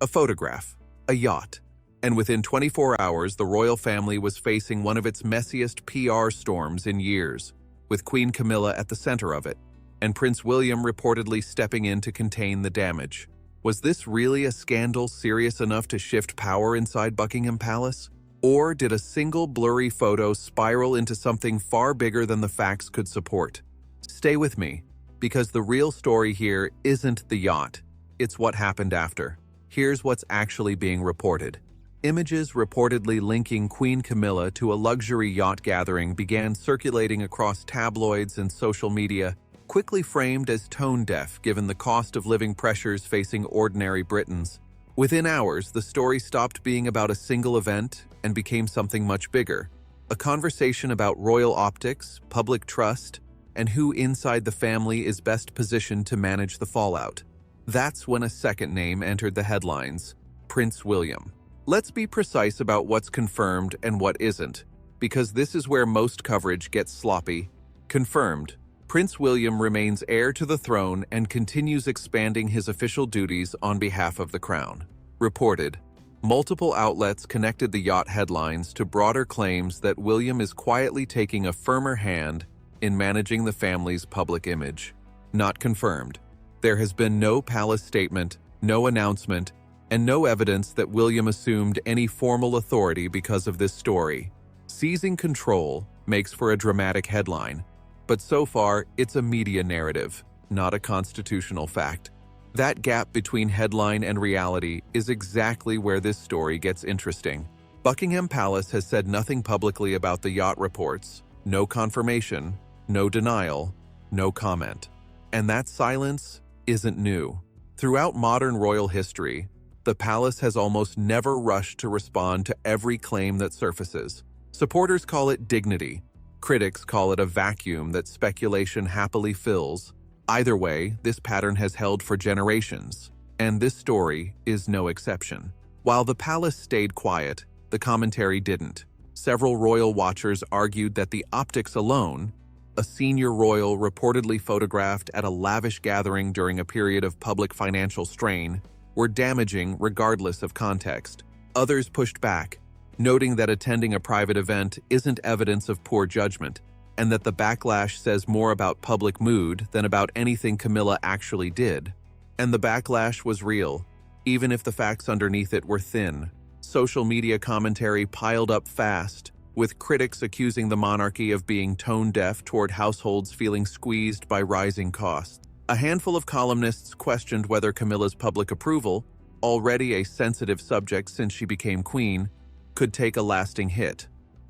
A photograph, a yacht, and within 24 hours, the royal family was facing one of its messiest PR storms in years, with Queen Camilla at the center of it, and Prince William reportedly stepping in to contain the damage. Was this really a scandal serious enough to shift power inside Buckingham Palace? Or did a single blurry photo spiral into something far bigger than the facts could support? Stay with me, because the real story here isn't the yacht, it's what happened after. Here's what's actually being reported. Images reportedly linking Queen Camilla to a luxury yacht gathering began circulating across tabloids and social media, quickly framed as tone-deaf given the cost of living pressures facing ordinary Britons. Within hours, the story stopped being about a single event and became something much bigger. A conversation about royal optics, public trust, and who inside the family is best positioned to manage the fallout. That's when a second name entered the headlines: Prince William. Let's be precise about what's confirmed and what isn't, because this is where most coverage gets sloppy. Confirmed: Prince William remains heir to the throne and continues expanding his official duties on behalf of the crown. Reported: multiple outlets connected the yacht headlines to broader claims that William is quietly taking a firmer hand in managing the family's public image. Not confirmed: there has been no palace statement, no announcement, and no evidence that William assumed any formal authority because of this story. Seizing control makes for a dramatic headline, but so far it's a media narrative, not a constitutional fact. That gap between headline and reality is exactly where this story gets interesting. Buckingham Palace has said nothing publicly about the yacht reports. No confirmation, no denial, no comment. And that silence isn't new. Throughout modern royal history, the palace has almost never rushed to respond to every claim that surfaces. Supporters call it dignity. Critics call it a vacuum that speculation happily fills. Either way, this pattern has held for generations, and this story is no exception. While the palace stayed quiet, the commentary didn't. Several royal watchers argued that the optics alone, a senior royal reportedly photographed at a lavish gathering during a period of public financial strain, were damaging regardless of context. Others pushed back, noting that attending a private event isn't evidence of poor judgment, and that the backlash says more about public mood than about anything Camilla actually did. And the backlash was real, even if the facts underneath it were thin. Social media commentary piled up fast, with critics accusing the monarchy of being tone-deaf toward households feeling squeezed by rising costs. A handful of columnists questioned whether Camilla's public approval, already a sensitive subject since she became queen, could take a lasting hit.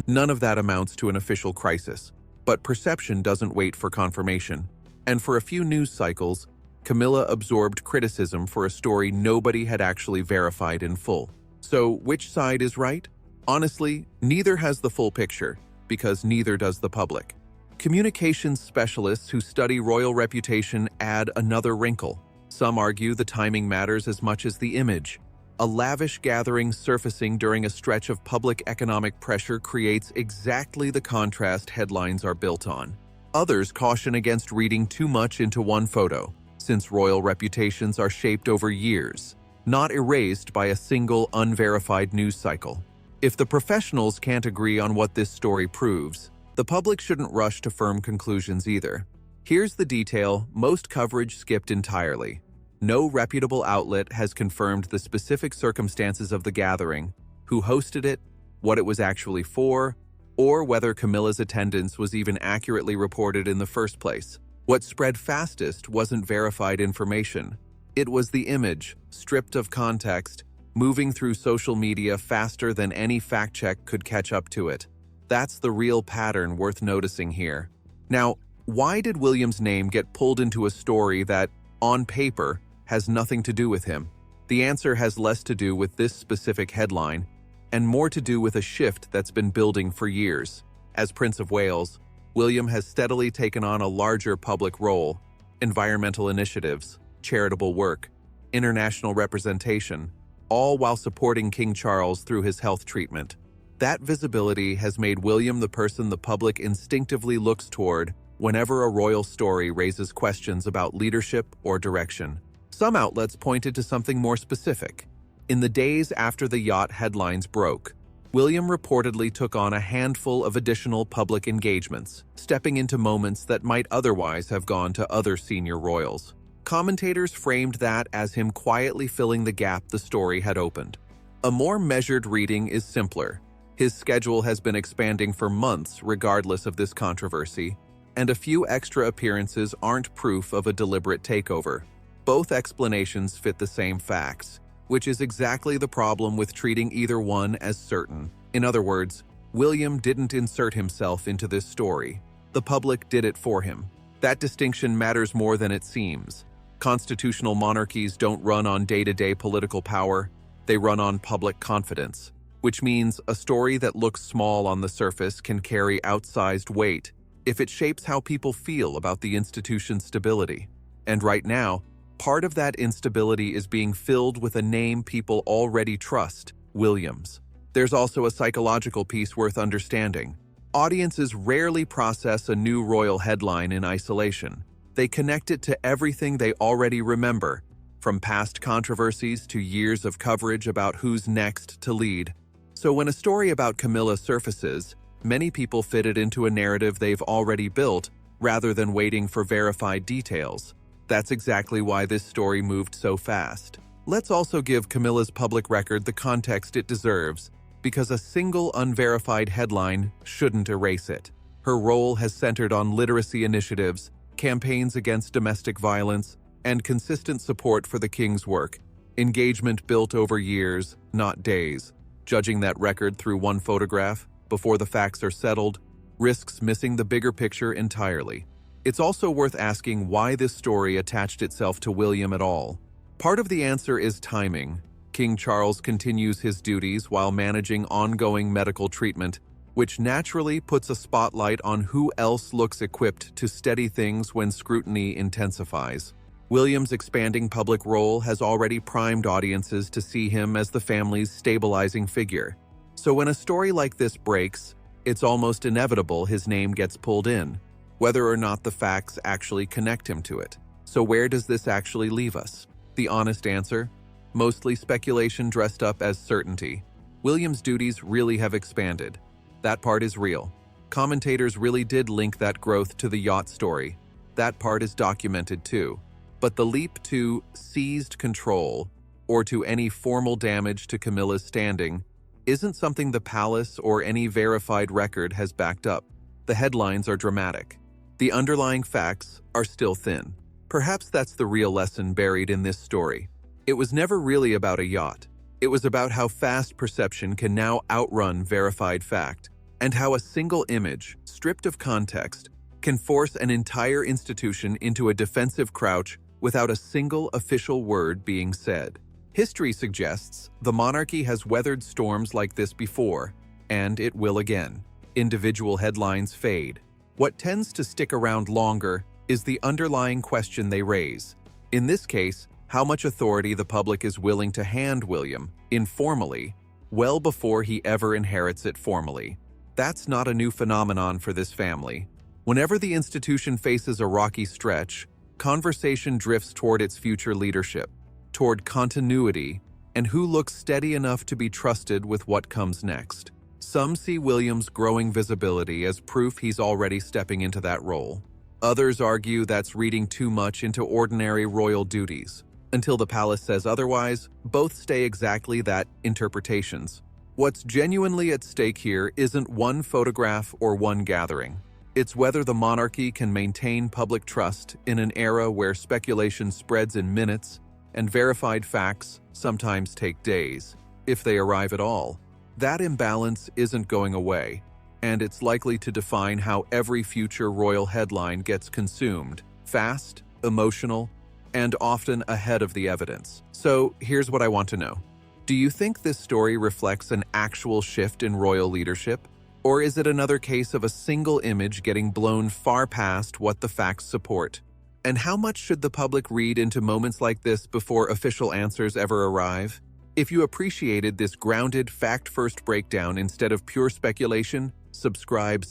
None of that amounts to an official crisis, but perception doesn't wait for confirmation. And for a few news cycles, Camilla absorbed criticism for a story nobody had actually verified in full. So which side is right? Honestly, neither has the full picture, because neither does the public. Communications specialists who study royal reputation add another wrinkle. Some argue the timing matters as much as the image. A lavish gathering surfacing during a stretch of public economic pressure creates exactly the contrast headlines are built on. Others caution against reading too much into one photo, since royal reputations are shaped over years, not erased by a single unverified news cycle. If the professionals can't agree on what this story proves, the public shouldn't rush to firm conclusions either. Here's the detail most coverage skipped entirely. No reputable outlet has confirmed the specific circumstances of the gathering, who hosted it, what it was actually for, or whether Camilla's attendance was even accurately reported in the first place. What spread fastest wasn't verified information. It was the image, stripped of context, moving through social media faster than any fact check could catch up to it. That's the real pattern worth noticing here. Now, why did William's name get pulled into a story that, on paper, has nothing to do with him? The answer has less to do with this specific headline, and more to do with a shift that's been building for years. As Prince of Wales, William has steadily taken on a larger public role: environmental initiatives, charitable work, international representation, all while supporting King Charles through his health treatment. That visibility has made William the person the public instinctively looks toward whenever a royal story raises questions about leadership or direction. Some outlets pointed to something more specific: In the days after the yacht headlines broke, William reportedly took on a handful of additional public engagements, stepping into moments that might otherwise have gone to other senior royals. Commentators framed that as him quietly filling the gap the story had opened. A more measured reading is simpler. His schedule has been expanding for months regardless of this controversy, and a few extra appearances aren't proof of a deliberate takeover. Both explanations fit the same facts, which is exactly the problem with treating either one as certain. In other words, William didn't insert himself into this story. The public did it for him. That distinction matters more than it seems. Constitutional monarchies don't run on day-to-day political power, they run on public confidence, which means a story that looks small on the surface can carry outsized weight if it shapes how people feel about the institution's stability. And right now, part of that instability is being filled with a name people already trust, William's. There's also a psychological piece worth understanding. Audiences rarely process a new royal headline in isolation. They connect it to everything they already remember, from past controversies to years of coverage about who's next to lead. So when a story about Camilla surfaces, many people fit it into a narrative they've already built rather than waiting for verified details. That's exactly why this story moved so fast. Let's also give Camilla's public record the context it deserves, because a single unverified headline shouldn't erase it. Her role has centered on literacy initiatives, campaigns against domestic violence, and consistent support for the king's work. Engagement built over years, not days. Judging that record through one photograph, before the facts are settled, risks missing the bigger picture entirely. It's also worth asking why this story attached itself to William at all. Part of the answer is timing. King Charles continues his duties while managing ongoing medical treatment, which naturally puts a spotlight on who else looks equipped to steady things when scrutiny intensifies. William's expanding public role has already primed audiences to see him as the family's stabilizing figure. So when a story like this breaks, it's almost inevitable his name gets pulled in, whether or not the facts actually connect him to it. So where does this actually leave us? The honest answer? Mostly speculation dressed up as certainty. William's duties really have expanded. That part is real. Commentators really did link that growth to the yacht story. That part is documented too. But the leap to seized control, or to any formal damage to Camilla's standing, isn't something the palace or any verified record has backed up. The headlines are dramatic. The underlying facts are still thin. Perhaps that's the real lesson buried in this story. It was never really about a yacht. It was about how fast perception can now outrun verified fact, and how a single image, stripped of context, can force an entire institution into a defensive crouch without a single official word being said. History suggests the monarchy has weathered storms like this before, and it will again. Individual headlines fade. What tends to stick around longer is the underlying question they raise. In this case, how much authority the public is willing to hand William, informally, well before he ever inherits it formally. That's not a new phenomenon for this family. Whenever the institution faces a rocky stretch, conversation drifts toward its future leadership, toward continuity, and who looks steady enough to be trusted with what comes next. Some see William's growing visibility as proof he's already stepping into that role. Others argue that's reading too much into ordinary royal duties. Until the palace says otherwise, both stay exactly that, interpretations. What's genuinely at stake here isn't one photograph or one gathering. It's whether the monarchy can maintain public trust in an era where speculation spreads in minutes and verified facts sometimes take days, if they arrive at all. That imbalance isn't going away, and it's likely to define how every future royal headline gets consumed: fast, emotional, and often ahead of the evidence. So here's what I want to know. Do you think this story reflects an actual shift in royal leadership? Or is it another case of a single image getting blown far past what the facts support? And how much should the public read into moments like this before official answers ever arrive? If you appreciated this grounded, fact-first breakdown instead of pure speculation, subscribe,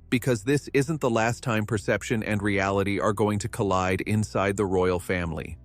because this isn't the last time perception and reality are going to collide inside the royal family.